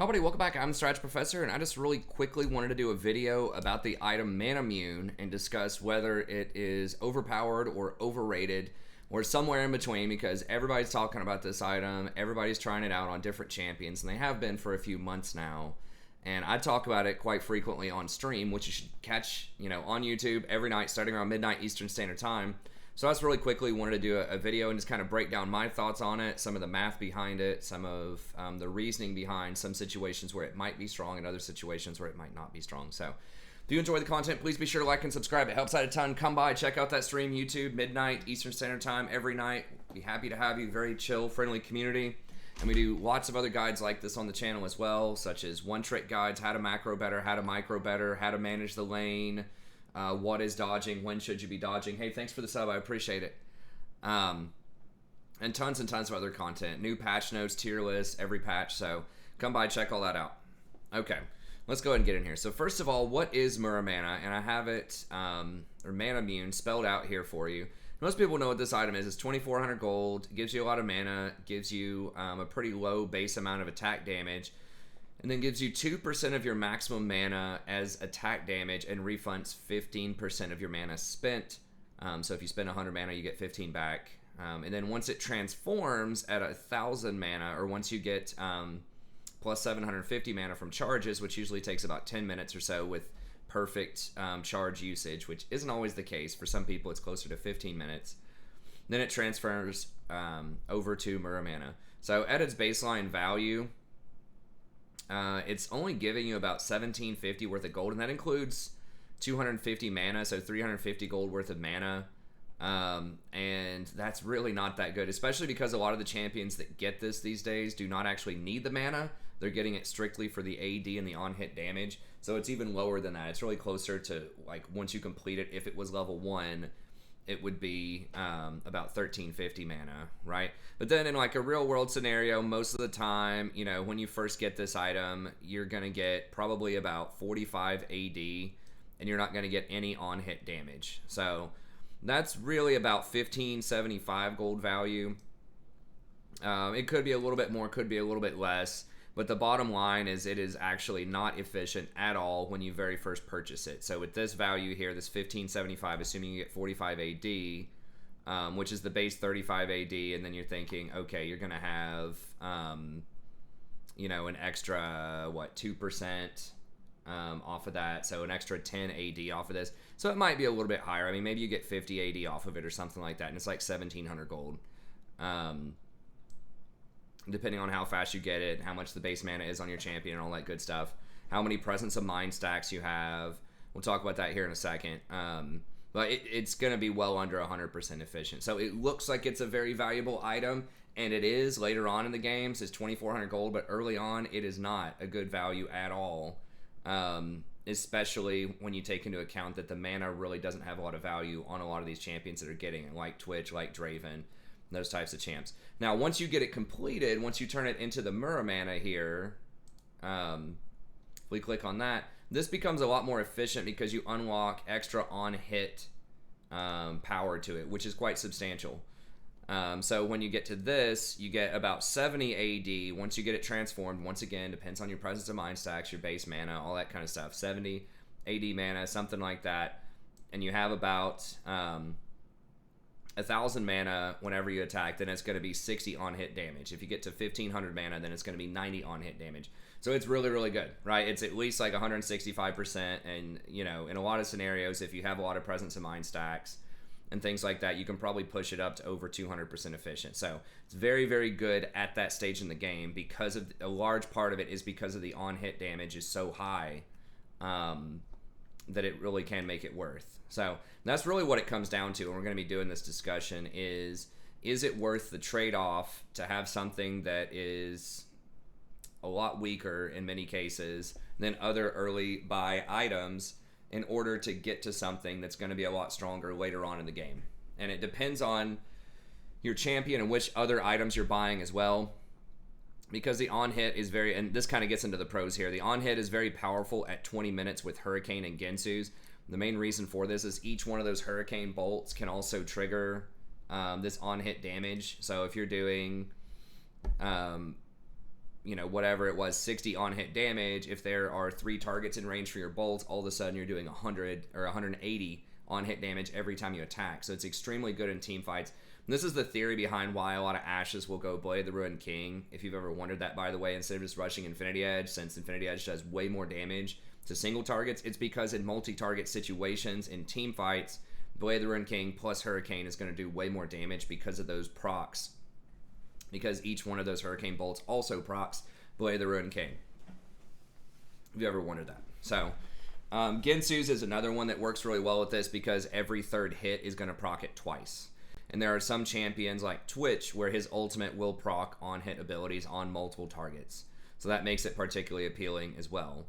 Hi buddy, welcome back. I'm Stratch Professor, and I just really quickly wanted to do a video about the item Manamune and discuss whether it is overpowered or overrated or somewhere in between, because everybody's talking about this item, everybody's trying it out on different champions, and they have been for a few months now. And I talk about it quite frequently on stream, which you should catch, on YouTube every night starting around midnight Eastern Standard Time. So I just really quickly wanted to do a video and just kind of break down my thoughts on it, some of the math behind it, some of the reasoning behind some situations where it might be strong and other situations where it might not be strong. So if you enjoy the content, please be sure to like and subscribe. It helps out a ton. Come by, check out that stream, YouTube, midnight Eastern Standard Time every night. Be happy to have you. Very chill, friendly community. And we do lots of other guides like this on the channel as well, such as one-trick guides, how to macro better, how to micro better, how to manage the lane, what is dodging, when should you be dodging. Hey, thanks for the sub, I appreciate it. And tons of other content. New patch notes, tier lists, every patch, so come by, check all that out. Okay, let's go ahead and get in here. So first of all, what is Muramana? And I have it, or Manamune, spelled out here for you. Most people know what this item is. It's 2,400 gold, gives you a lot of mana, gives you a pretty low base amount of attack damage, and then gives you 2% of your maximum mana as attack damage and refunds 15% of your mana spent. So if you spend 100 mana, you get 15 back. And then once it transforms at 1,000 mana, or once you get plus 750 mana from charges, which usually takes about 10 minutes or so with perfect charge usage, which isn't always the case. For some people, it's closer to 15 minutes. Then it transfers over to Muramana. So at its baseline value, it's only giving you about 1,750 worth of gold, and that includes 250 mana, so 350 gold worth of mana. And that's really not that good, especially because a lot of the champions that get this these days do not actually need the mana. They're getting it strictly for the AD and the on-hit damage, so it's even lower than that. It's really closer to, like, once you complete it, if it was level 1, it would be about 1,350 mana, right? But then in like a real world scenario, most of the time, when you first get this item, you're going to get probably about 45 AD, and you're not going to get any on-hit damage. So that's really about 1,575 gold value. It could be a little bit more, could be a little bit less. But the bottom line is it is actually not efficient at all when you very first purchase it. So with this value here, this 1575, assuming you get 45 AD, which is the base 35 AD, and then you're thinking, okay, you're going to have, an extra, 2% off of that. So an extra 10 AD off of this. So it might be a little bit higher. I mean, maybe you get 50 AD off of it or something like that, and it's like 1,700 gold. Depending on how fast you get it, how much the base mana is on your champion and all that good stuff, how many Presence of Mind stacks you have. We'll talk about that here in a second. But it's going to be well under 100% efficient. So it looks like it's a very valuable item, and it is later on in the games. It's 2,400 gold, but early on, it is not a good value at all, especially when you take into account that the mana really doesn't have a lot of value on a lot of these champions that are getting it, like Twitch, like Draven, those types of champs. Now, once you get it completed, once you turn it into the Muramana here, if we click on that, this becomes a lot more efficient because you unlock extra on-hit power to it, which is quite substantial. So when you get to this, you get about 70 AD. Once you get it transformed, once again, depends on your Presence of Mind stacks, your base mana, all that kind of stuff. 70 AD mana, something like that. And you have about 1,000 mana whenever you attack, then it's going to be 60 on-hit damage. If you get to 1,500 mana, then it's going to be 90 on-hit damage. So it's really, really good, right? It's at least like 165%, and, in a lot of scenarios, if you have a lot of Presence of Mind stacks and things like that, you can probably push it up to over 200% efficient. So it's very, very good at that stage in the game, because of a large part of it is because of the on-hit damage is so high that it really can make it worth. So that's really what it comes down to, and we're going to be doing this discussion is it worth the trade-off to have something that is a lot weaker in many cases than other early buy items in order to get to something that's going to be a lot stronger later on in the game. And it depends on your champion and which other items you're buying as well, because the on-hit is very, and this kind of gets into the pros here, the on-hit is very powerful at 20 minutes with Hurricane and Gensu's. The main reason for this is each one of those Hurricane bolts can also trigger this on-hit damage. So if you're doing whatever it was, 60 on hit damage. If there are 3 targets in range for your bolts, all of a sudden you're doing 100 or 180 on hit damage every time you attack. So it's extremely good in team fights. And this is the theory behind why a lot of Ashes will go Blade the Ruined King. If you've ever wondered that, by the way, instead of just rushing Infinity Edge, since Infinity Edge does way more damage to single targets, it's because in multi-target situations, in team fights, Blade the Ruined King plus Hurricane is going to do way more damage because of those procs. Because each one of those Hurricane bolts also procs Blade the Ruined King. Have you ever wondered that? So, Gensu's is another one that works really well with this because every third hit is going to proc it twice. And there are some champions like Twitch where his ultimate will proc on hit abilities on multiple targets. So that makes it particularly appealing as well.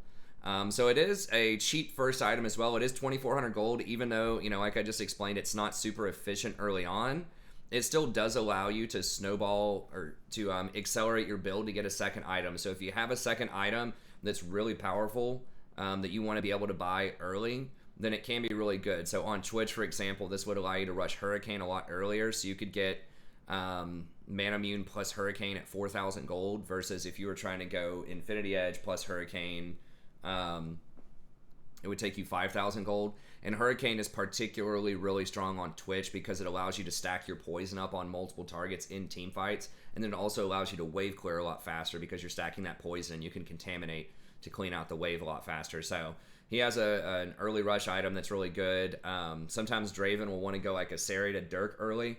So it is a cheap first item as well. It is 2,400 gold, even though, like I just explained, it's not super efficient early on. It still does allow you to snowball or to accelerate your build to get a second item. So if you have a second item that's really powerful that you want to be able to buy early, then it can be really good. So on Twitch, for example, this would allow you to rush Hurricane a lot earlier. So you could get Manamune plus Hurricane at 4,000 gold versus if you were trying to go Infinity Edge plus Hurricane, it would take you 5,000 gold. And Hurricane is particularly really strong on Twitch because it allows you to stack your poison up on multiple targets in team fights. And then it also allows you to wave clear a lot faster because you're stacking that poison. You can contaminate to clean out the wave a lot faster. So he has an early rush item that's really good. Sometimes Draven will want to go like a Serrated Dirk early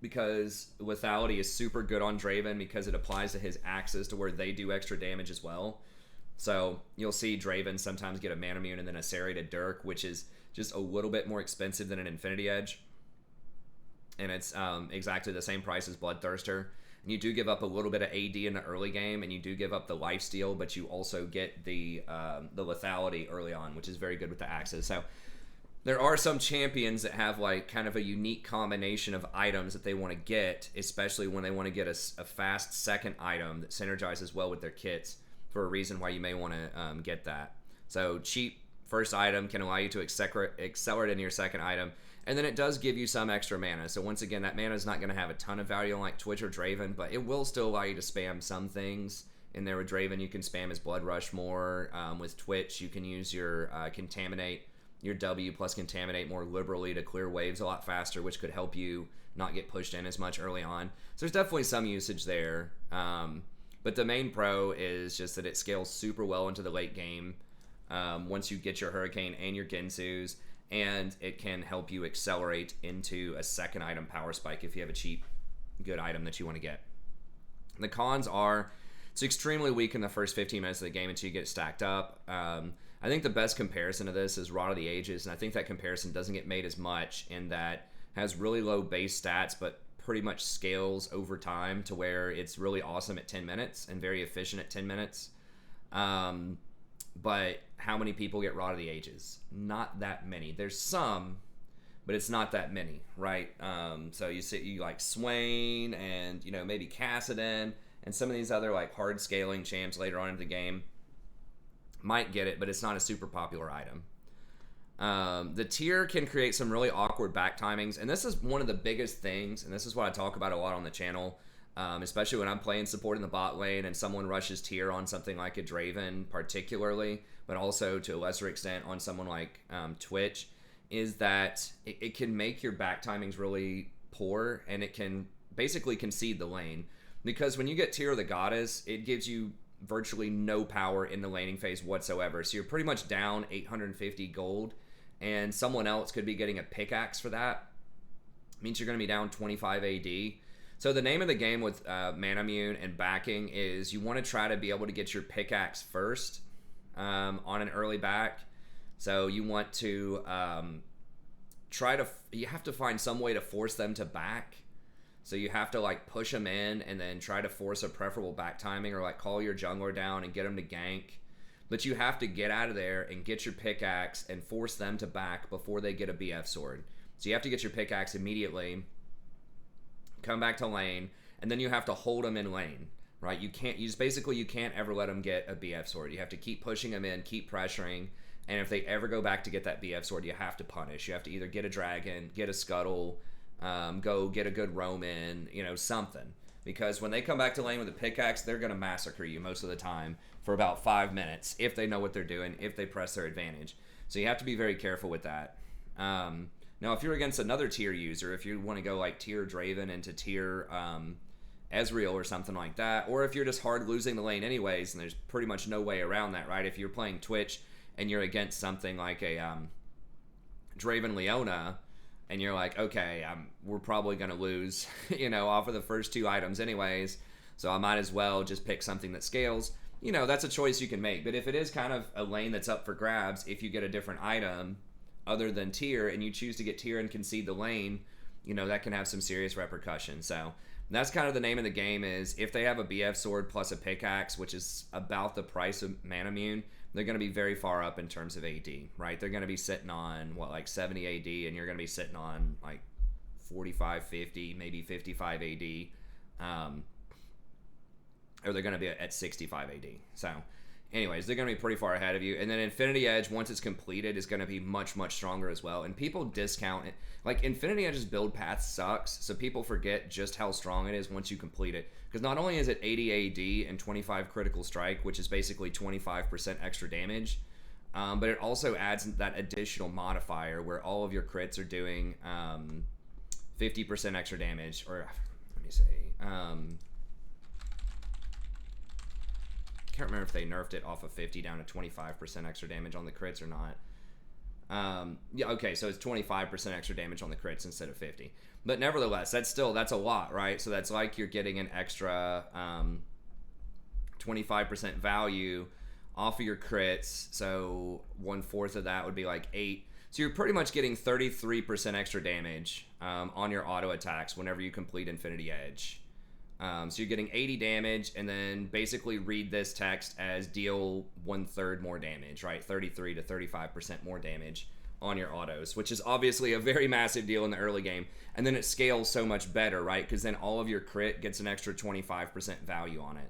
because lethality is super good on Draven because it applies to his axes to where they do extra damage as well. So you'll see Draven sometimes get a Manamune and then a Serrated Dirk, which is just a little bit more expensive than an Infinity Edge. And it's exactly the same price as Bloodthirster. And you do give up a little bit of AD in the early game, and you do give up the lifesteal, but you also get the lethality early on, which is very good with the axes. So there are some champions that have like kind of a unique combination of items that they want to get, especially when they want to get a fast second item that synergizes well with their kits, for a reason why you may want to get that. So cheap first item can allow you to accelerate into your second item, and then it does give you some extra mana. So once again, that mana is not going to have a ton of value on like Twitch or Draven, but it will still allow you to spam some things. In there with Draven, you can spam his Blood Rush more. With Twitch, you can use your Contaminate, your W plus Contaminate more liberally to clear waves a lot faster, which could help you not get pushed in as much early on. So there's definitely some usage there. But the main pro is just that it scales super well into the late game once you get your Hurricane and your Gensu's, and it can help you accelerate into a second item power spike if you have a cheap, good item that you want to get. The cons are it's extremely weak in the first 15 minutes of the game until you get it stacked up. I think the best comparison to this is Rod of the Ages, and I think that comparison doesn't get made as much in that it has really low base stats, but pretty much scales over time to where it's really awesome at 10 minutes and very efficient at 10 minutes. But how many people get Rod of the Ages? Not that many. There's some, but it's not that many, right? So you like Swain and maybe Kassadin and some of these other like hard scaling champs later on in the game might get it, but it's not a super popular item. The tier can create some really awkward back timings, and this is one of the biggest things, and this is what I talk about a lot on the channel, especially when I'm playing support in the bot lane and someone rushes tier on something like a Draven particularly, but also to a lesser extent on someone like Twitch, is that it can make your back timings really poor, and it can basically concede the lane. Because when you get Tier of the Goddess, it gives you virtually no power in the laning phase whatsoever. So you're pretty much down 850 gold, and someone else could be getting a pickaxe for that. It means you're going to be down 25 AD. So the name of the game with Manamune and backing is you want to try to be able to get your pickaxe first on an early back. So you want to you have to find some way to force them to back. So you have to like push them in and then try to force a preferable back timing, or like call your jungler down and get them to gank. But you have to get out of there and get your pickaxe and force them to back before they get a BF sword. So you have to get your pickaxe immediately, come back to lane, and then you have to hold them in lane, right? You can't ever let them get a BF sword. You have to keep pushing them in, keep pressuring, and if they ever go back to get that BF sword, you have to punish. You have to either get a dragon, get a scuttle, go get a good roam in, something. because when they come back to lane with a pickaxe, they're going to massacre you most of the time for about 5 minutes if they know what they're doing, if they press their advantage. So you have to be very careful with that. Now, if you're against another tier user, if you want to go like tier Draven into tier Ezreal or something like that, or if you're just hard losing the lane anyways, and there's pretty much no way around that, right? If you're playing Twitch and you're against something like a Draven Leona, and you're like, okay, we're probably going to lose, off of the first 2 items anyways, so I might as well just pick something that scales. That's a choice you can make. But if it is kind of a lane that's up for grabs, if you get a different item other than tier and you choose to get tier and concede the lane, that can have some serious repercussions. So that's kind of the name of the game, is if they have a BF sword plus a pickaxe, which is about the price of Manamune, they're going to be very far up in terms of AD, right? They're going to be sitting on, 70 AD, and you're going to be sitting on, 45, 50, maybe 55 AD. Or they're going to be at 65 AD. So, anyways, they're going to be pretty far ahead of you. And then Infinity Edge, once it's completed, is going to be much, much stronger as well. And people discount it. Infinity Edge's build path sucks, so people forget just how strong it is once you complete it. Because not only is it 80 AD and 25 critical strike, which is basically 25% extra damage, but it also adds that additional modifier where all of your crits are doing 50% extra damage. Or, let me see. Can't remember if they nerfed it off of 50 down to 25% extra damage on the crits or not. Yeah, okay, so it's 25% extra damage on the crits instead of 50. But nevertheless, that's a lot, right? So that's like you're getting an extra 25% value off of your crits. So 1/4 of that would be like 8. So you're pretty much getting 33% extra damage on your auto attacks whenever you complete Infinity Edge. So you're getting 80 damage, and then basically read this text as deal 1/3 more damage, right? 33 to 35% more damage on your autos, which is obviously a very massive deal in the early game. And then it scales so much better, right? Because then all of your crit gets an extra 25% value on it.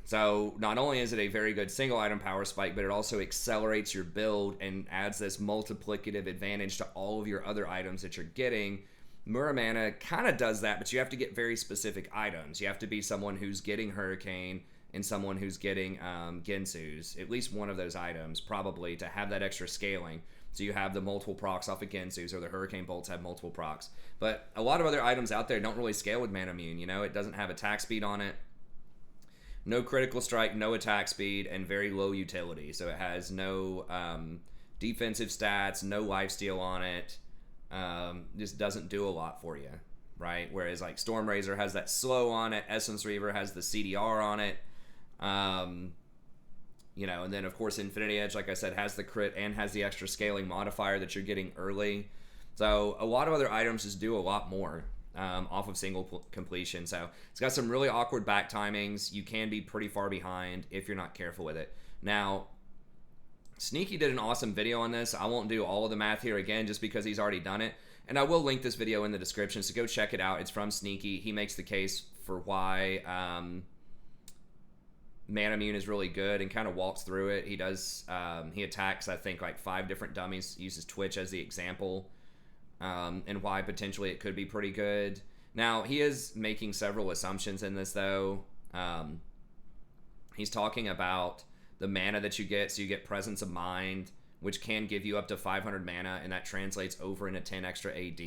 So not only is it a very good single item power spike, but it also accelerates your build and adds this multiplicative advantage to all of your other items that you're getting. Muramana kind of does that, but you have to get very specific items. You have to be someone who's getting Hurricane and someone who's getting Gensu's, at least one of those items, probably, to have that extra scaling. So you have the multiple procs off of Gensu's, or the Hurricane Bolts have multiple procs. But a lot of other items out there don't really scale with Manamune. It doesn't have attack speed on it. No critical strike, no attack speed, and very low utility. So it has no defensive stats, no lifesteal on it. Just doesn't do a lot for you, right? Whereas Storm Razor has that slow on it, Essence Reaver has the CDR on it, and then of course Infinity Edge, like I said, has the crit and has the extra scaling modifier that you're getting early. So a lot of other items just do a lot more off of single completion. So it's got some really awkward back timings. You can be pretty far behind if you're not careful with it. Now, Sneaky did an awesome video on this. I won't do all of the math here again just because he's already done it. And I will link this video in the description, so go check it out. It's from Sneaky. He makes the case for why Manamune is really good and kind of walks through it. He does, he attacks, I think, 5 different dummies, uses Twitch as the example, and why potentially it could be pretty good. Now, he is making several assumptions in this, though. He's talking about the mana that you get. So you get Presence of Mind, which can give you up to 500 mana, and that translates over into 10 extra AD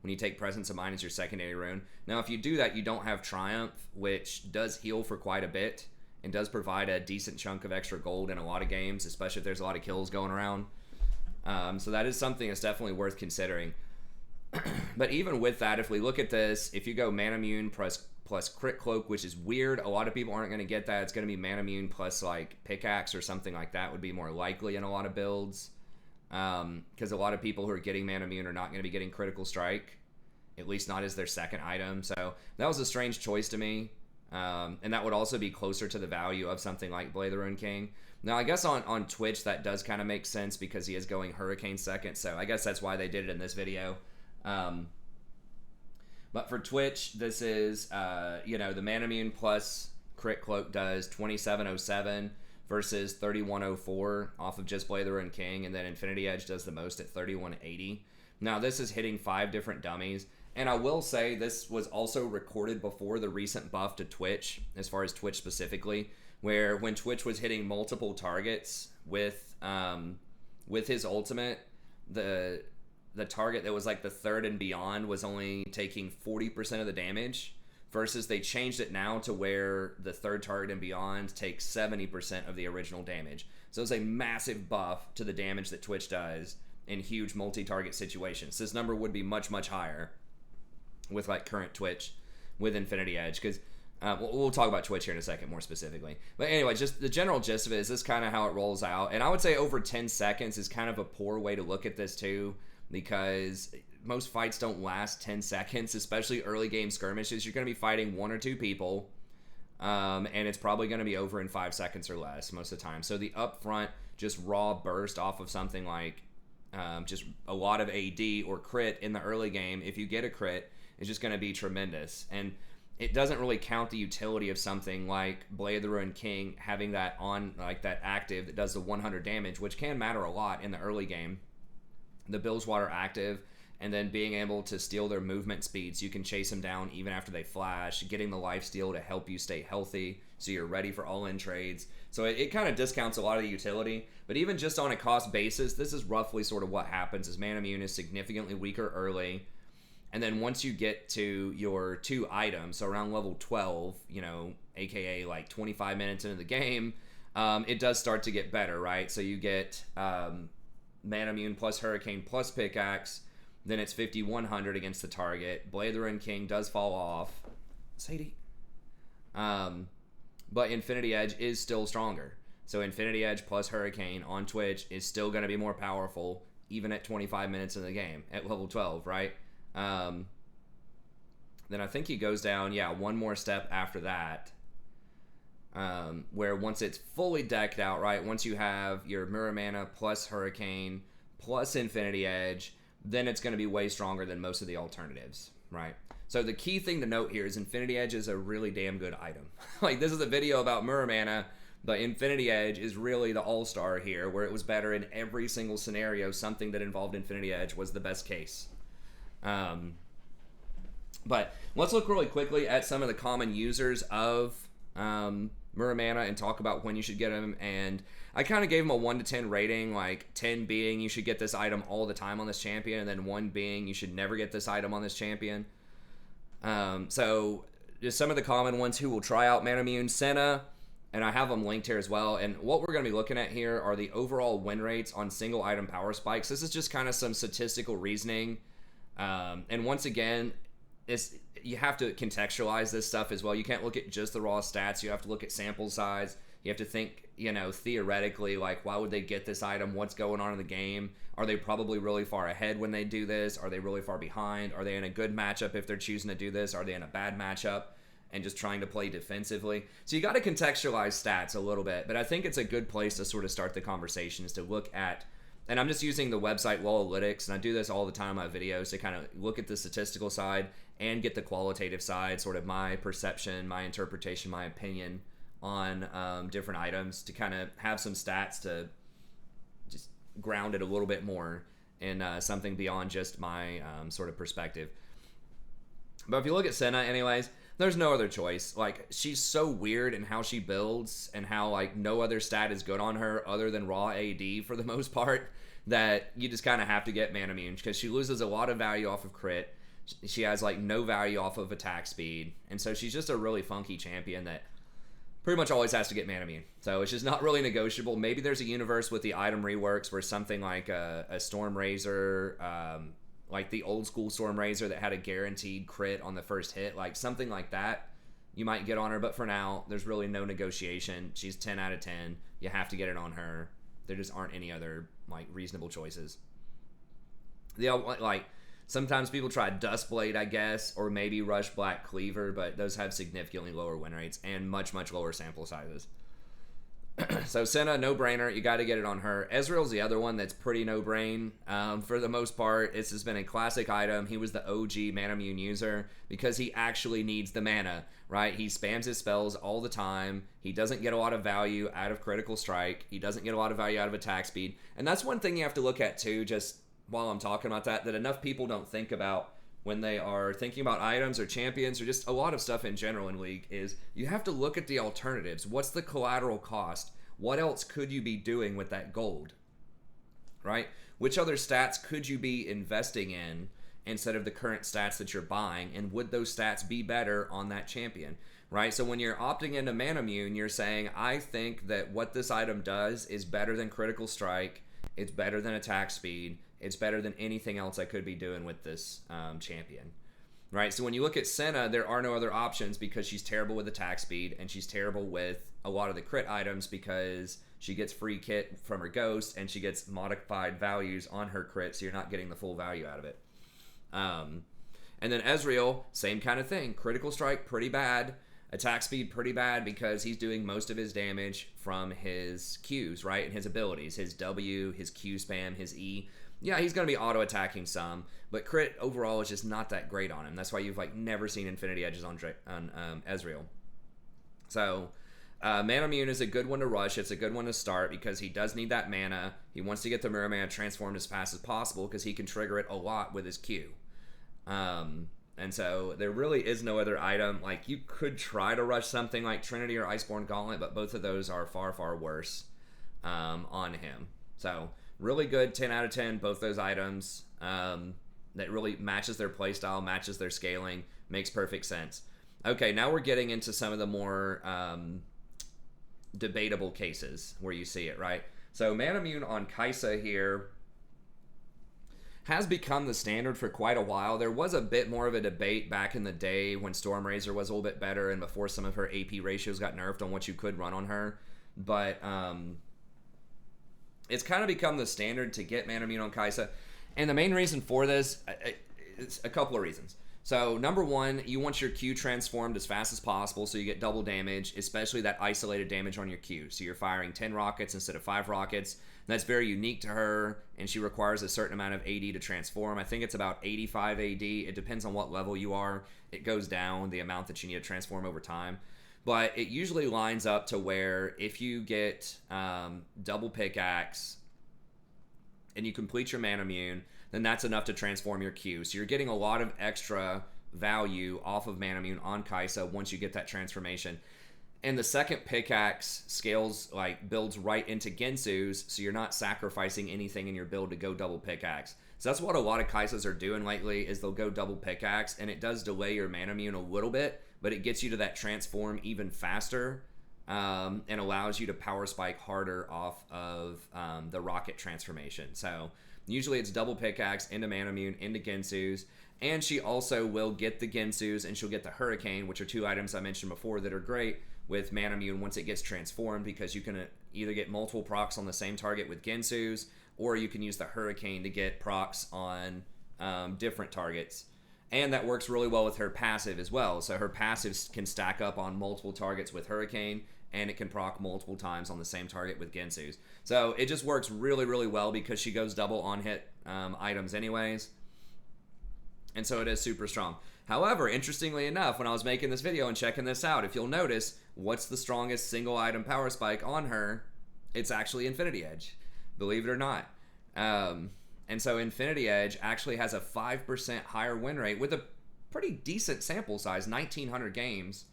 when you take Presence of Mind as your secondary rune. Now, if you do that, you don't have Triumph, which does heal for quite a bit and does provide a decent chunk of extra gold in a lot of games, especially if there's a lot of kills going around. So that is something that's definitely worth considering. But even with that, if we look at this, if you go Manamune plus Crit Cloak, which is weird, a lot of people aren't going to get that. It's going to be Manamune plus Pickaxe or something like that would be more likely in a lot of builds, because a lot of people who are getting Manamune are not going to be getting Critical Strike, at least not as their second item. So that was a strange choice to me, and that would also be closer to the value of something like Blade of the Ruined King. Now, I guess on Twitch that does kind of make sense because he is going Hurricane second, so I guess that's why they did it in this video. But for Twitch, this is, the Manamune plus Crit Cloak does 2707 versus 3104 off of just Blade of the Ruined King, and then Infinity Edge does the most at 3180. Now, this is hitting 5 different dummies, And I will say this was also recorded before the recent buff to Twitch, as far as Twitch specifically, where when Twitch was hitting multiple targets with his ultimate, the target that was like the third and beyond was only taking 40% of the damage, versus they changed it now to where the third target and beyond takes 70% of the original damage. So it's a massive buff to the damage that Twitch does in huge multi-target situations. This number would be much, much higher with like current Twitch with Infinity Edge, because we'll talk about Twitch here in a second more specifically. But anyway, just the general gist of it is this kind of how it rolls out. And I would say over 10 seconds is kind of a poor way to look at this too, because most fights don't last 10 seconds, especially early game skirmishes. You're going to be fighting one or two people, and it's probably going to be over in 5 seconds or less most of the time. So the upfront, just raw burst off of something like just a lot of AD or crit in the early game, if you get a crit, is just going to be tremendous. And it doesn't really count the utility of something like Blade of the Ruined King having that on, like that active that does the 100 damage, which can matter a lot in the early game. The Bilgewater active, and then being able to steal their movement speed so you can chase them down even after they flash, getting the lifesteal to help you stay healthy so you're ready for all-in trades. So it kind of discounts a lot of the utility, but even just on a cost basis, this is roughly sort of what happens is Manamune is significantly weaker early, and then once you get to your 2 items, so around level 12, you know, aka like 25 minutes into the game, it does start to get better, right? So you get Manamune plus Hurricane plus Pickaxe, then it's 5100 against the target. Blade of the Ruined King does fall off. Sadie. But Infinity Edge is still stronger. So Infinity Edge plus Hurricane on Twitch is still going to be more powerful, even at 25 minutes in the game, at level 12, right? Then I think he goes down, one more step after that, where once it's fully decked out, right, once you have your Mirror Mana plus Hurricane plus Infinity Edge, then it's going to be way stronger than most of the alternatives, right? So the key thing to note here is Infinity Edge is a really damn good item. Like, this is a video about Mirror Mana, but Infinity Edge is really the all-star here, where it was better in every single scenario. Something that involved Infinity Edge was the best case. But let's look really quickly at some of the common users of Mirror Mana and talk about when you should get them. And I kind of gave them a 1 to 10 rating, like 10 being you should get this item all the time on this champion, and then 1 being you should never get this item on this champion. So just some of the common ones who will try out Manamune: Senna, and I have them linked here as well. And what we're going to be looking at here are the overall win rates on single item power spikes. This is just kind of some statistical reasoning. And once again, you have to contextualize this stuff as well. You can't look at just the raw stats. You have to look at sample size. You have to think, theoretically, like, why would they get this item? What's going on in the game? Are they probably really far ahead when they do this? Are they really far behind? Are they in a good matchup if they're choosing to do this? Are they in a bad matchup and just trying to play defensively? So you got to contextualize stats a little bit, but I think it's a good place to sort of start the conversation is to look at, and I'm just using the website Wallalytics, and I do this all the time in my videos to kind of look at the statistical side and get the qualitative side, sort of my perception, my interpretation, my opinion on different items, to kind of have some stats to just ground it a little bit more in something beyond just my sort of perspective. But if you look at Senna anyways, there's no other choice. Like, she's so weird in how she builds and how, like, no other stat is good on her other than raw AD for the most part, that you just kind of have to get Manamune, because she loses a lot of value off of crit. She has, like, no value off of attack speed. And so she's just a really funky champion that pretty much always has to get Manamune. So it's just not really negotiable. Maybe there's a universe with the item reworks where something like a Storm Razor, like the old school Storm Razor that had a guaranteed crit on the first hit, like something like that, you might get on her. But for now, there's really no negotiation. She's 10 out of 10. You have to get it on her. There just aren't any other, like, reasonable choices. Like, sometimes people try Dustblade, I guess, or maybe Rush Black Cleaver, but those have significantly lower win rates and much, much lower sample sizes. So Senna, no-brainer. You got to get it on her. Ezreal's the other one that's pretty no-brain. For the most part, this has been a classic item. He was the OG Manamune user because he actually needs the mana, right? He spams his spells all the time. He doesn't get a lot of value out of critical strike. He doesn't get a lot of value out of attack speed. And that's one thing you have to look at, too, just while I'm talking about that enough people don't think about when they are thinking about items or champions or just a lot of stuff in general in League is you have to look at the alternatives. What's the collateral cost? What else could you be doing with that gold, right? Which other stats could you be investing in instead of the current stats that you're buying, and would those stats be better on that champion, right? So when you're opting into Manamune, you're saying, I think that what this item does is better than critical strike, it's better than attack speed, it's better than anything else I could be doing with this champion, right? So when you look at Senna, there are no other options because she's terrible with attack speed, and she's terrible with a lot of the crit items because she gets free kit from her ghost, and she gets modified values on her crit, so you're not getting the full value out of it. And then Ezreal, same kind of thing. Critical strike, pretty bad. Attack speed, pretty bad because he's doing most of his damage from his Qs, right? And his abilities. His W, his Q spam, his E. Yeah, he's going to be auto-attacking some, but crit overall is just not that great on him. That's why you've never seen Infinity Edges on Ezreal. So, Manamune is a good one to rush. It's a good one to start because he does need that mana. He wants to get the Mirror Mana transformed as fast as possible because he can trigger it a lot with his Q. And so there really is no other item. You could try to rush something like Trinity or Iceborne Gauntlet, but both of those are far, far worse on him. So really good, 10 out of 10, both those items. That really matches their playstyle, matches their scaling, makes perfect sense. Okay, now we're getting into some of the more debatable cases where you see it, right? So Manamune on Kai'Sa here has become the standard for quite a while. There was a bit more of a debate back in the day when Stormrazor was a little bit better and before some of her AP ratios got nerfed on what you could run on her. But it's kind of become the standard to get Manamune on Kai'Sa. And the main reason for this, it's a couple of reasons. So number one, you want your Q transformed as fast as possible so you get double damage, especially that isolated damage on your Q. So you're firing 10 rockets instead of 5 rockets. That's very unique to her, and she requires a certain amount of AD to transform. I think it's about 85 AD. It depends on what level you are. It goes down the amount that you need to transform over time. But it usually lines up to where if you get double pickaxe and you complete your Manamune, then that's enough to transform your Q. So you're getting a lot of extra value off of Manamune on Kai'Sa once you get that transformation. And the second pickaxe scales, builds right into Gensu's, so you're not sacrificing anything in your build to go double pickaxe. So that's what a lot of Kai'Sas are doing lately, is they'll go double pickaxe, and it does delay your Manamune a little bit, but it gets you to that transform even faster, and allows you to power spike harder off of the rocket transformation. So usually it's double pickaxe into Manamune, into Gensu's, and she also will get the Gensu's, and she'll get the Hurricane, which are two items I mentioned before that are great with Manamune once it gets transformed, because you can either get multiple procs on the same target with Gensu's, or you can use the Hurricane to get procs on different targets. And that works really well with her passive as well. So her passives can stack up on multiple targets with Hurricane, and it can proc multiple times on the same target with Gensu's. So it just works really, really well because she goes double on hit items anyways. And so it is super strong. However, interestingly enough, when I was making this video and checking this out, if you'll notice, what's the strongest single item power spike on her? It's actually Infinity Edge, believe it or not. And so Infinity Edge actually has a 5% higher win rate with a pretty decent sample size, 1,900 games,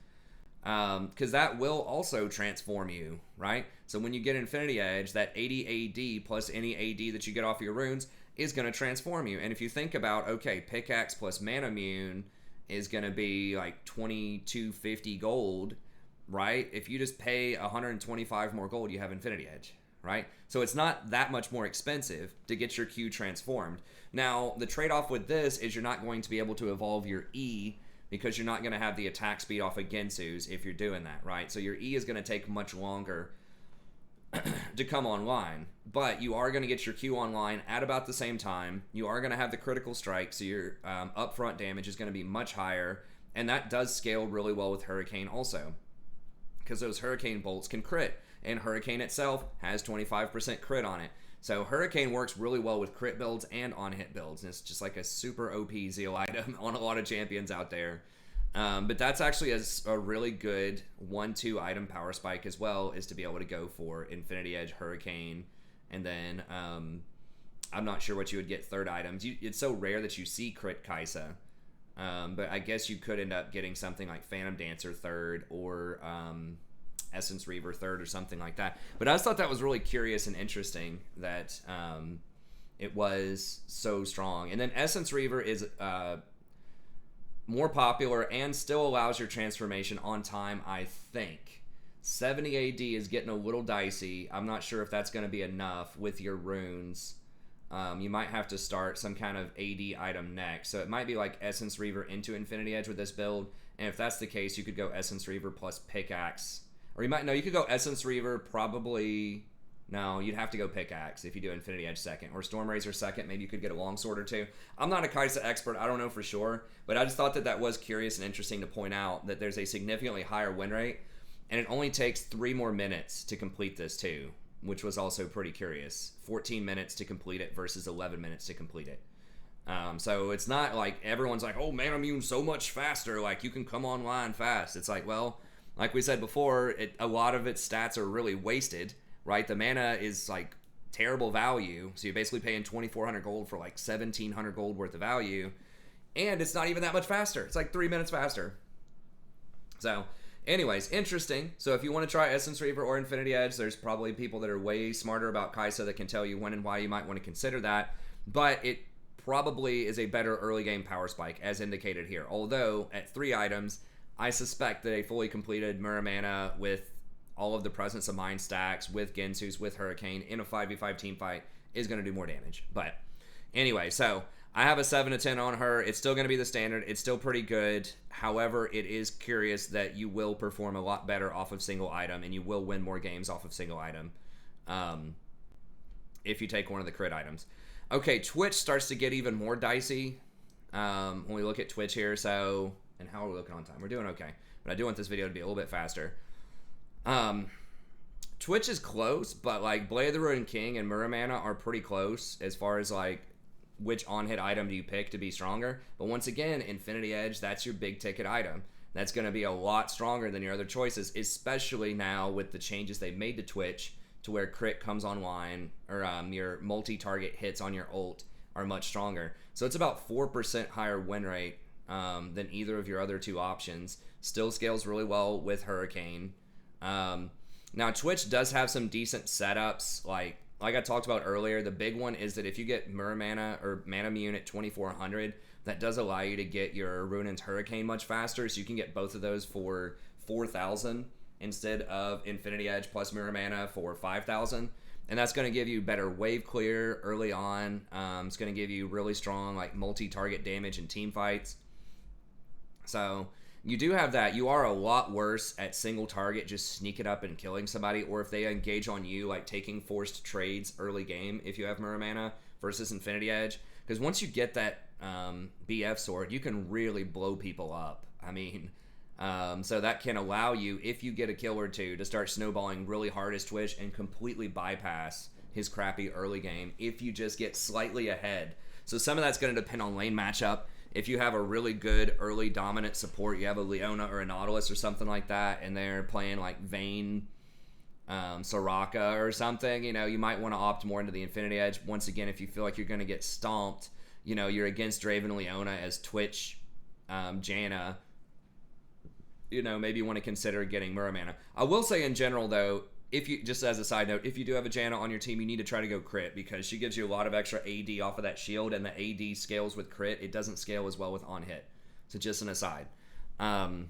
because that will also transform you, right? So when you get Infinity Edge, that 80 AD plus any AD that you get off your runes is going to transform you. And if you think about, okay, Pickaxe plus Manamune is going to be 2250 gold, right? If you just pay 125 more gold, you have Infinity Edge, right? So it's not that much more expensive to get your Q transformed. Now, the trade-off with this is you're not going to be able to evolve your E because you're not going to have the attack speed off of Gensu's if you're doing that, right? So your E is going to take much longer to come online, but you are going to get your Q online at about the same time. You are going to have the critical strike, so your upfront damage is going to be much higher, and that does scale really well with Hurricane also, because those Hurricane bolts can crit, and Hurricane itself has 25% crit on it. So Hurricane works really well with crit builds and on-hit builds, and it's just like a super OP Zeal item on a lot of champions out there. But that's actually a really good 1-2 item power spike as well, is to be able to go for Infinity Edge, Hurricane, and then I'm not sure what you would get third items. It's so rare that you see crit Kai'Sa But I guess you could end up getting something like Phantom Dancer third, or Essence Reaver third, or something like that. But I just thought that was really curious and interesting that it was so strong. And then Essence Reaver is more popular and still allows your transformation on time, I think. 70 AD is getting a little dicey. I'm not sure if that's going to be enough with your runes. You might have to start some kind of AD item next. So it might be like Essence Reaver into Infinity Edge with this build. And if that's the case, you could go Essence Reaver plus Pickaxe. Or you could go Essence Reaver probably... No, you'd have to go Pickaxe if you do Infinity Edge second. Or Storm Razor second. Maybe you could get a Longsword or two. I'm not a Kai'Sa expert. I don't know for sure. But I just thought that was curious and interesting to point out that there's a significantly higher win rate. And it only takes 3 more minutes to complete this too, which was also pretty curious. 14 minutes to complete it versus 11 minutes to complete it. So it's not like everyone's like, oh, Manamune's so much faster. Like, you can come online fast. It's like, well, like we said before, a lot of its stats are really wasted, right? The mana is like terrible value. So you're basically paying 2,400 gold for like 1,700 gold worth of value. And it's not even that much faster. It's like 3 minutes faster. So... anyways, interesting. So if you want to try Essence Reaver or Infinity Edge, there's probably people that are way smarter about Kai'Sa that can tell you when and why you might want to consider that. But it probably is a better early game power spike, as indicated here. Although, at 3 items, I suspect that a fully completed Muramana with all of the Presence of Mind stacks, with Gensus, with Hurricane, in a 5v5 team fight, is going to do more damage. But anyway, so... I have a 7 to 10 on her. It's still going to be the standard. It's still pretty good. However, it is curious that you will perform a lot better off of single item, and you will win more games off of single item if you take one of the crit items. Okay, Twitch starts to get even more dicey when we look at Twitch here. So, and how are we looking on time? We're doing okay. But I do want this video to be a little bit faster. Twitch is close, but like Blade of the Ruined King and Muramana are pretty close as far as like which on-hit item do you pick to be stronger. But once again, Infinity Edge, that's your big ticket item. That's going to be a lot stronger than your other choices, especially now with the changes they've made to Twitch to where crit comes online, or your multi-target hits on your ult are much stronger. So it's about 4% higher win rate than either of your other 2 options. Still scales really well with Hurricane. Now, Twitch does have some decent setups, like I talked about earlier. The big one is that if you get Muramana or Manamune at 2,400, that does allow you to get your Ruinant's Hurricane much faster, so you can get both of those for 4,000 instead of Infinity Edge plus Muramana for 5,000. And that's going to give you better wave clear early on. It's going to give you really strong like multi-target damage in team fights. So you do have that. You are a lot worse at single target, just sneaking up and killing somebody, or if they engage on you, like taking forced trades early game if you have Muramana versus Infinity Edge. Because once you get that BF sword, you can really blow people up. I mean, so that can allow you, if you get a kill or two, to start snowballing really hard as Twitch and completely bypass his crappy early game if you just get slightly ahead. So some of that's going to depend on lane matchup. If you have a really good early dominant support, you have a Leona or a Nautilus or something like that, and they're playing like Vayne, Soraka or something, you might want to opt more into the Infinity Edge. Once again, if you feel like you're going to get stomped, you're against Draven Leona as Twitch, Janna, maybe you want to consider getting Muramana. I will say in general, though, if you, just as a side note, if you do have a Janna on your team, you need to try to go crit, because she gives you a lot of extra AD off of that shield, and the AD scales with crit. It doesn't scale as well with on hit. So just an aside. But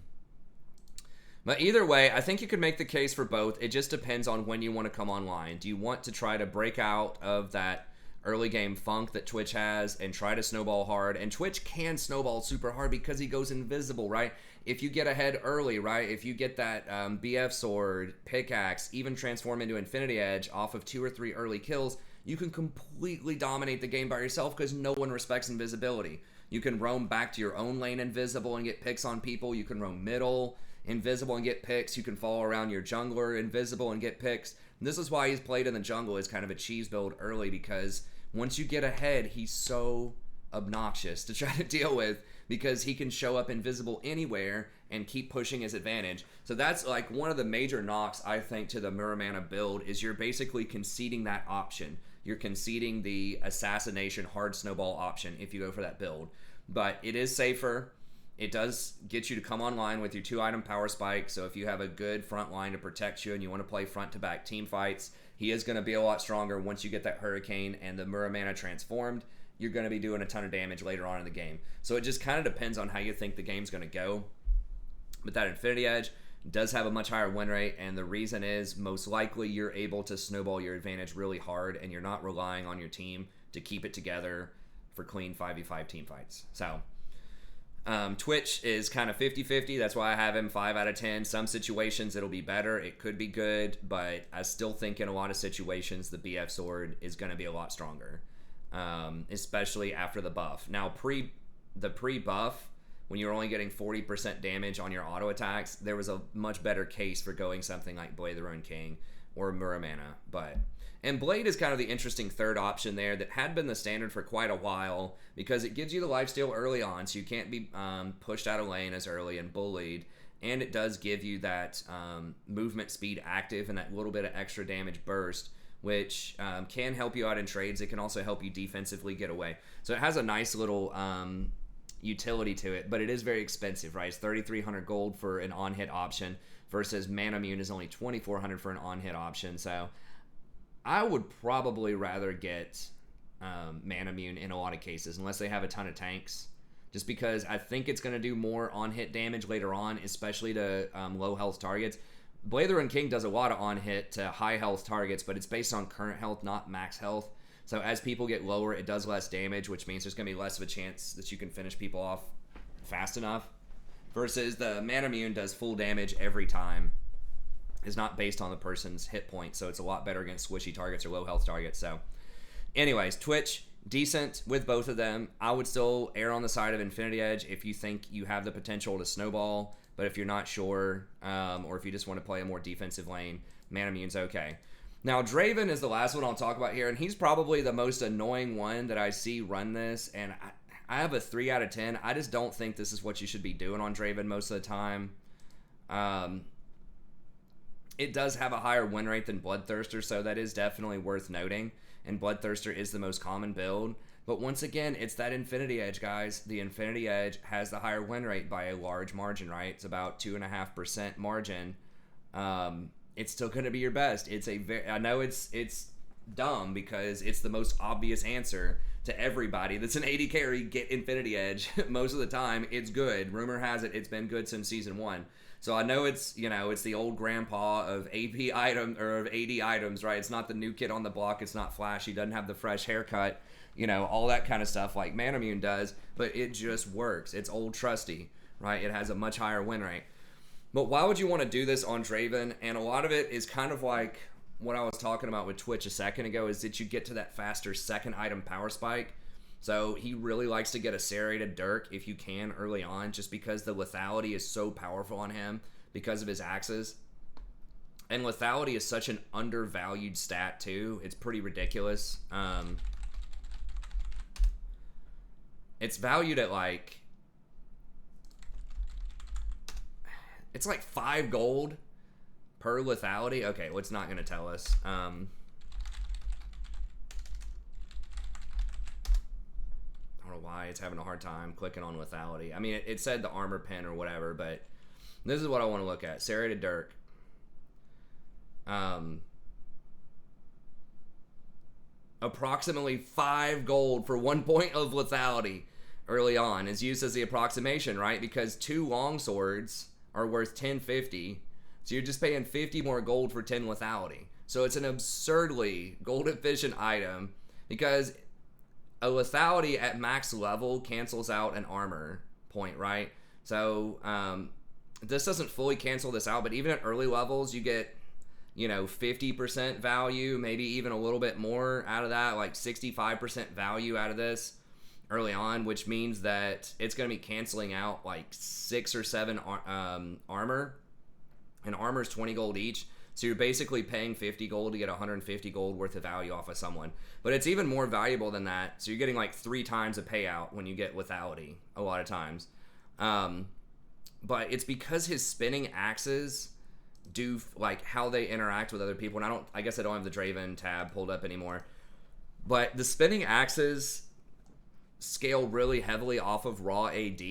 either way, I think you could make the case for both. It just depends on when you want to come online. Do you want to try to break out of that early game funk that Twitch has and try to snowball hard? And Twitch can snowball super hard because he goes invisible, right? If you get ahead early, right? If you get that BF sword, pickaxe, even transform into Infinity Edge off of 2 or 3 early kills, you can completely dominate the game by yourself because no one respects invisibility. You can roam back to your own lane invisible and get picks on people. You can roam middle invisible and get picks. You can follow around your jungler invisible and get picks. And this is why he's played in the jungle as kind of a cheese build early, because once you get ahead, he's so obnoxious to try to deal with, because he can show up invisible anywhere and keep pushing his advantage. So that's like one of the major knocks, I think, to the Muramana build, is you're basically conceding that option. You're conceding the assassination hard snowball option if you go for that build. but it is safer. It does get you to come online with your 2-item power spike. So if you have a good front line to protect you and you want to play front to back team fights, he is going to be a lot stronger once you get that Hurricane and the Muramana transformed. You're going to be doing a ton of damage later on in the game. So it just kind of depends on how you think the game's going to go. But that Infinity Edge does have a much higher win rate, and the reason is most likely you're able to snowball your advantage really hard, and you're not relying on your team to keep it together for clean 5v5 team fights. So Twitch is kind of 50-50. That's why I have him 5 out of 10. Some situations it'll be better. It could be good, but I still think in a lot of situations the BF sword is going to be a lot stronger, especially after the buff. Now, the pre-buff, when you're only getting 40% damage on your auto attacks, there was a much better case for going something like Blade the Ruined King or Muramana. And Blade is kind of the interesting third option there that had been the standard for quite a while because it gives you the lifesteal early on, so you can't be pushed out of lane as early and bullied. And it does give you that movement speed active and that little bit of extra damage burst, which can help you out in trades. It can also help you defensively get away. So it has a nice little utility to it, but it is very expensive, right? It's 3,300 gold for an on-hit option versus Manamune is only 2,400 for an on-hit option. So I would probably rather get Manamune in a lot of cases, unless they have a ton of tanks, just because I think it's going to do more on-hit damage later on, especially to low-health targets. Blade the Ruined King does a lot of on-hit to high-health targets, but it's based on current health, not max health. So as people get lower, it does less damage, which means there's going to be less of a chance that you can finish people off fast enough. Versus the Manamune does full damage every time. Is not based on the person's hit point, so it's a lot better against squishy targets or low health targets. So anyways, Twitch, decent with both of them. I would still err on the side of Infinity Edge if you think you have the potential to snowball, but if you're not sure, or if you just want to play a more defensive lane, Manamune's okay. Now, Draven is the last one I'll talk about here, and he's probably the most annoying one that I see run this, and I have a 3 out of 10. I just don't think this is what you should be doing on Draven most of the time. It does have a higher win rate than Bloodthirster, so that is definitely worth noting, and Bloodthirster is the most common build. But once again, it's that Infinity Edge, guys. The Infinity Edge has the higher win rate by a large margin, right? It's about 2.5% margin. It's still going to be your best. I know it's dumb because it's the most obvious answer to everybody that's an AD carry. Get Infinity Edge. Most of the time, it's good. Rumor has it, it's been good since Season 1. So I know it's the old grandpa of AP item or of AD items, right? It's not the new kid on the block. It's not flashy. Doesn't have the fresh haircut, all that kind of stuff like Manamune does. But it just works. It's old trusty, right? It has a much higher win rate. But why would you want to do this on Draven? And a lot of it is kind of like what I was talking about with Twitch a second ago, is that you get to that faster second item power spike. So he really likes to get a serrated Dirk if you can early on, just because the lethality is so powerful on him because of his axes. And lethality is such an undervalued stat too. It's pretty ridiculous. It's valued at it's like 5 gold per lethality. Okay, well, it's not going to tell us. I don't know why it's having a hard time clicking on lethality. I mean, it said the armor pen or whatever, but this is what I want to look at. Serrated Dirk. Approximately 5 gold for 1 point of lethality early on is used as the approximation, right? Because 2 longswords are worth 1050, so you're just paying 50 more gold for 10 lethality. So it's an absurdly gold efficient item because a lethality at max level cancels out an armor point, right? So this doesn't fully cancel this out, but even at early levels, you get 50% value, maybe even a little bit more out of that, like 65% value out of this early on, which means that it's going to be canceling out like 6 or 7 armor, and armor is 20 gold each, so you're basically paying 50 gold to get 150 gold worth of value off of someone. But it's even more valuable than that, so you're getting like 3 times a payout when you get lethality a lot of times. But it's because his spinning axes do like how they interact with other people, and I guess I don't have the Draven tab pulled up anymore, but the spinning axes scale really heavily off of raw AD,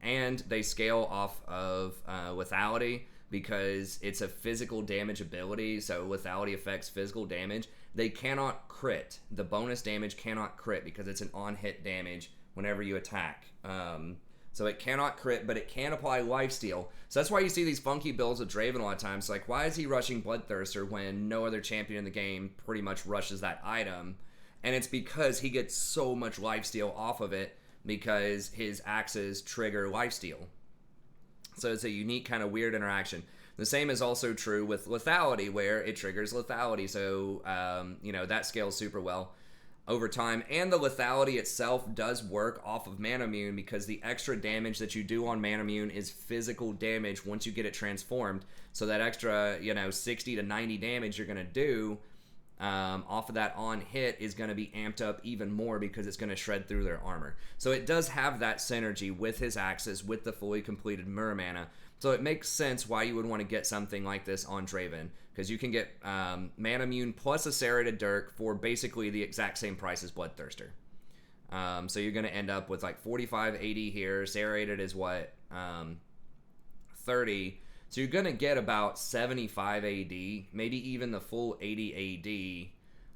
and they scale off of lethality because it's a physical damage ability, so lethality affects physical damage. They cannot crit. The bonus damage cannot crit because it's an on-hit damage whenever you attack. So it cannot crit, but it can apply lifesteal. So that's why you see these funky builds with Draven a lot of times. Like, why is he rushing Bloodthirster when no other champion in the game pretty much rushes that item? And it's because he gets so much lifesteal off of it because his axes trigger lifesteal. So it's a unique kind of weird interaction. The same is also true with lethality, where it triggers lethality. So, that scales super well over time. And the lethality itself does work off of Manamune because the extra damage that you do on Manamune is physical damage once you get it transformed. So that extra, 60 to 90 damage you're going to do off of that on hit is going to be amped up even more because it's going to shred through their armor. So it does have that synergy with his axes, with the fully completed Mirror Mana. So it makes sense why you would want to get something like this on Draven, because you can get Manamune plus a Serrated Dirk for basically the exact same price as Bloodthirster. So you're going to end up with like 45 AD here. Serrated is what? 30. So you're going to get about 75 AD, maybe even the full 80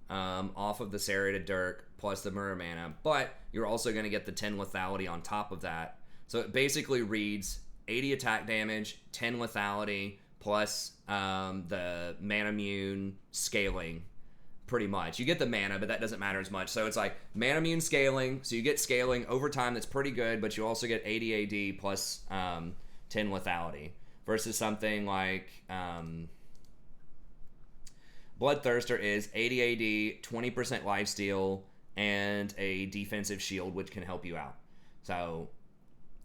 AD off of the Serrated Dirk plus the Mirror Mana. But you're also going to get the 10 lethality on top of that. So it basically reads 80 attack damage, 10 lethality, plus the Manamune scaling, pretty much. You get the mana, but that doesn't matter as much. So it's like Manamune scaling, so you get scaling over time that's pretty good, but you also get 80 AD plus 10 lethality. Versus something like Bloodthirster is 80 AD, 20% lifesteal, and a defensive shield, which can help you out. So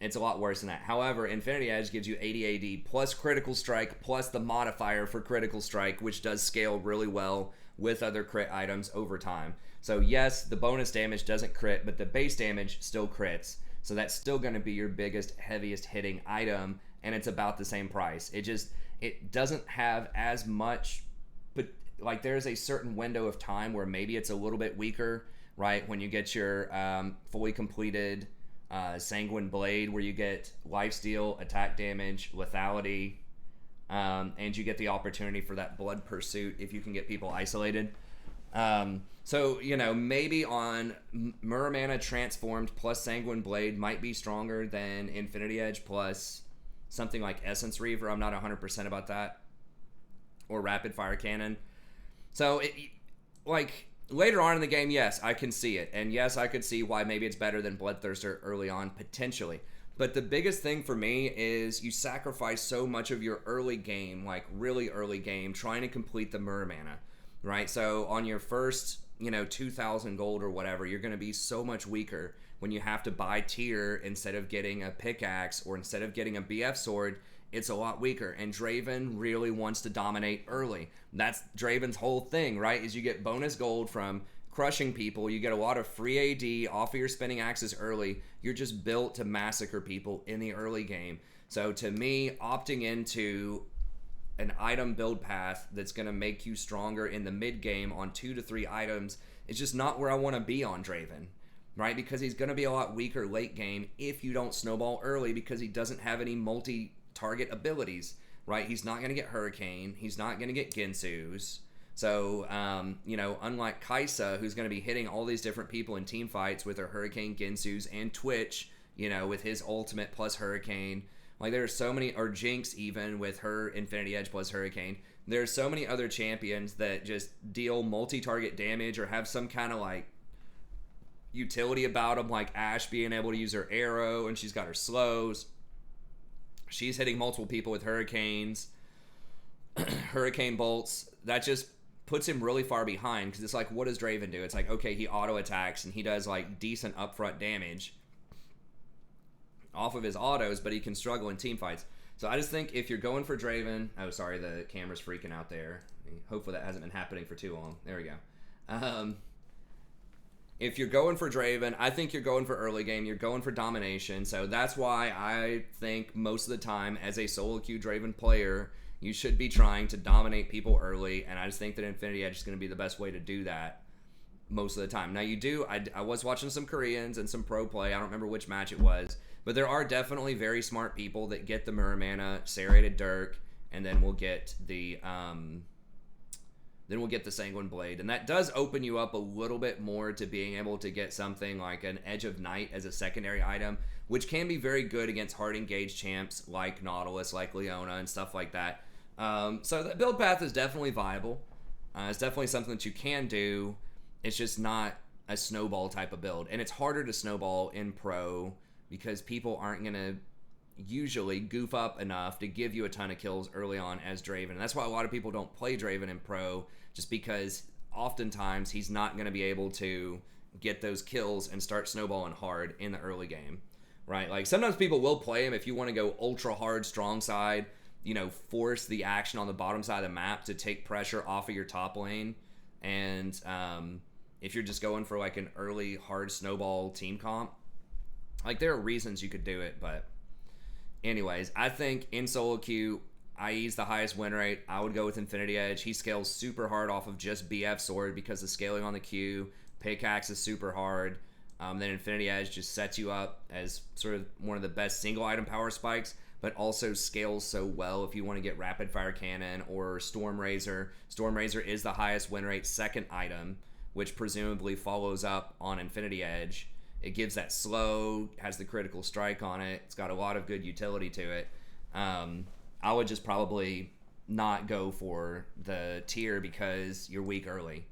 it's a lot worse than that. However, Infinity Edge gives you 80 AD plus critical strike plus the modifier for critical strike, which does scale really well with other crit items over time. So yes, the bonus damage doesn't crit, but the base damage still crits. So that's still going to be your biggest, heaviest hitting item, and it's about the same price. It doesn't have as much, but like there's a certain window of time where maybe it's a little bit weaker, right? When you get your fully completed Sanguine Blade, where you get lifesteal, attack damage, lethality, and you get the opportunity for that Blood Pursuit if you can get people isolated. So, maybe on Mirror Mana Transformed plus Sanguine Blade might be stronger than Infinity Edge plus something like Essence Reaver. I'm not 100% about that. Or Rapid Fire Cannon. So, later on in the game, yes, I can see it. And yes, I could see why maybe it's better than Bloodthirster early on, potentially. But the biggest thing for me is you sacrifice so much of your early game, like really early game, trying to complete the Mirror Mana, right? So on your first, 2,000 gold or whatever, you're going to be so much weaker when you have to buy tier instead of getting a pickaxe or instead of getting a BF sword. It's a lot weaker, and Draven really wants to dominate early. That's Draven's whole thing, right? Is you get bonus gold from crushing people. You get a lot of free AD off of your spinning axes early. You're just built to massacre people in the early game. So to me, opting into an item build path that's going to make you stronger in the mid game on 2 to 3 items is just not where I want to be on Draven, right? Because he's going to be a lot weaker late game if you don't snowball early, because he doesn't have any multi-target abilities, right? He's not going to get Hurricane. He's not going to get Ginsu's. So, unlike Kaisa, who's going to be hitting all these different people in team fights with her Hurricane, Ginsu's, and Twitch, with his ultimate plus Hurricane. Like, there are so many, or Jinx even, with her Infinity Edge plus Hurricane. There are so many other champions that just deal multi-target damage or have some kind of, utility about them, like Ashe being able to use her arrow, and she's got her slows. She's hitting multiple people with Hurricanes, Hurricane bolts. That just puts him really far behind, because it's like, what does Draven do? It's like, okay, he auto attacks and he does decent upfront damage off of his autos, but he can struggle in team fights. So I just think if you're going for Draven, oh sorry, the camera's freaking out there. Hopefully that hasn't been happening for too long. There we go. If you're going for Draven, I think you're going for early game. You're going for domination. So that's why I think most of the time as a solo queue Draven player, you should be trying to dominate people early, and I just think that Infinity Edge is going to be the best way to do that. most of the time. Now you do, I was watching some Koreans and some pro play. I don't remember which match it was, but there are definitely very smart people that get the Mirror Mana, Serrated Dirk, and then we'll get the Sanguine Blade, and that does open you up a little bit more to being able to get something like an Edge of Night as a secondary item, which can be very good against hard engaged champs like Nautilus, like Leona, and stuff like that. So the build path is definitely viable. It's definitely something that you can do. It's just not a snowball type of build, and it's harder to snowball in pro because people aren't going to usually goof up enough to give you a ton of kills early on as Draven. And that's why a lot of people don't play Draven in pro, just because oftentimes he's not going to be able to get those kills and start snowballing hard in the early game, right? Like sometimes people will play him if you want to go ultra hard strong side, you know, force the action on the bottom side of the map to take pressure off of your top lane. And if you're just going for like an early hard snowball team comp, like there are reasons you could do it. But anyways, I think in solo queue, IE's the highest win rate. I would go with Infinity Edge. He scales super hard off of just BF Sword because the scaling on the queue. Pickaxe is super hard. Then Infinity Edge just sets you up as sort of one of the best single item power spikes, but also scales so well if you want to get Rapid Fire Cannon or Storm Razor. Storm Razor is the highest win rate second item, which presumably follows up on Infinity Edge. It gives that slow, has the critical strike on it. It's got a lot of good utility to it. I would just probably not go for the tier because you're weak early.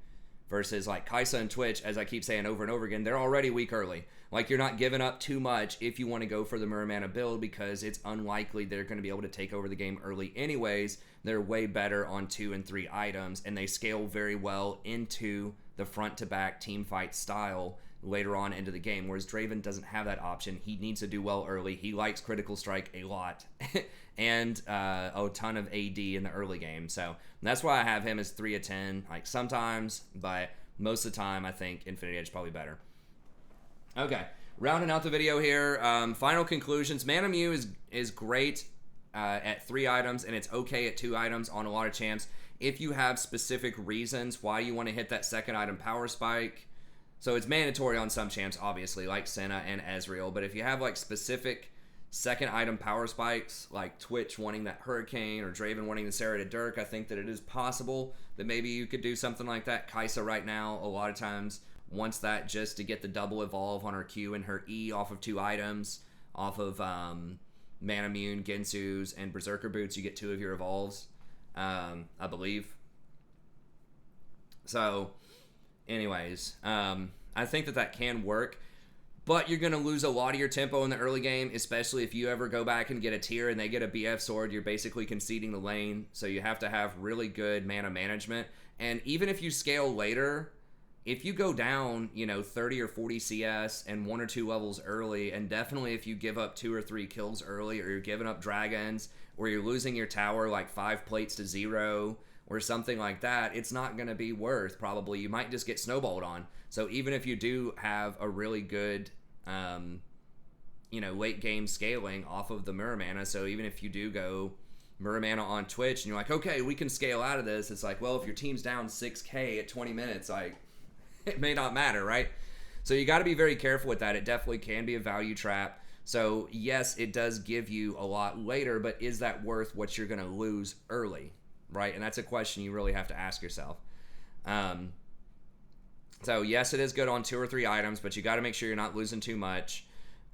Versus like Kaisa and Twitch, as I keep saying over and over again, they're already weak early. Like you're not giving up too much if you want to go for the Mirror Mana build because it's unlikely they're going to be able to take over the game early anyways. They're way better on 2 and 3 items, and they scale very well into the front-to-back team fight style later on into the game, whereas Draven doesn't have that option. He needs to do well early. He likes critical strike a lot and a ton of AD in the early game. So that's why I have him as 3 of 10. Like sometimes, but most of the time I think Infinity Edge is probably better. Okay, rounding out the video here. Final conclusions. Manamune is great at 3 items, and it's okay at 2 items on a lot of champs. If you have specific reasons why you want to hit that second item power spike, so it's mandatory on some champs, obviously, like Senna and Ezreal. But if you have like specific second item power spikes, like Twitch wanting that Hurricane or Draven wanting the Serrated Dirk, I think that it is possible that maybe you could do something like that. Kaisa right now, a lot of times, wants that just to get the double evolve on her Q and her E off of 2 items, off of Manamune, Gensu's, and Berserker Boots. You get 2 of your evolves, I believe. So anyways, I think that can work, but you're going to lose a lot of your tempo in the early game, especially if you ever go back and get a tier and they get a BF sword. You're basically conceding the lane, so you have to have really good mana management. And even if you scale later, if you go down, 30 or 40 CS and 1 or 2 levels early, and definitely if you give up 2 or 3 kills early, or you're giving up dragons, or you're losing your tower like 5 plates to 0, or something like that, it's not going to be worth, probably. You might just get snowballed on. So even if you do have a really good, late game scaling off of the Mirror Mana, so even if you do go Mirror Mana on Twitch and you're like, okay, we can scale out of this, it's like, well, if your team's down 6k at 20 minutes, like, it may not matter, right? So you got to be very careful with that. It definitely can be a value trap. So yes, it does give you a lot later, but is that worth what you're going to lose early? Right, and that's a question you really have to ask yourself. So yes, it is good on 2 or 3 items, but you got to make sure you're not losing too much.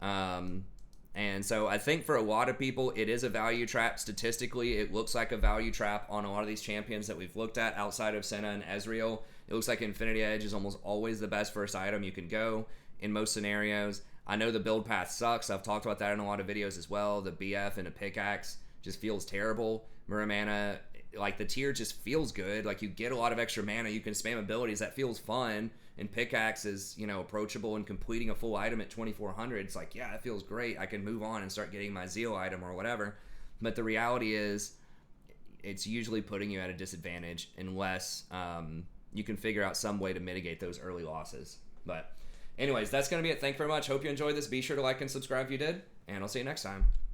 And so I think for a lot of people, it is a value trap. Statistically, it looks like a value trap on a lot of these champions that we've looked at outside of Senna and Ezreal. It looks like Infinity Edge is almost always the best first item you can go in most scenarios. I know the build path sucks. I've talked about that in a lot of videos as well. The BF and a pickaxe just feels terrible. Mirror Mana, like the tier just feels good. Like you get a lot of extra mana, you can spam abilities, that feels fun. And pickaxe is, approachable, and completing a full item at 2400, it's like, yeah, it feels great. I can move on and start getting my Zeal item or whatever. But the reality is, it's usually putting you at a disadvantage unless you can figure out some way to mitigate those early losses. But anyways, that's going to be it. Thank you very much. Hope you enjoyed this. Be sure to like and subscribe if you did, and I'll see you next time.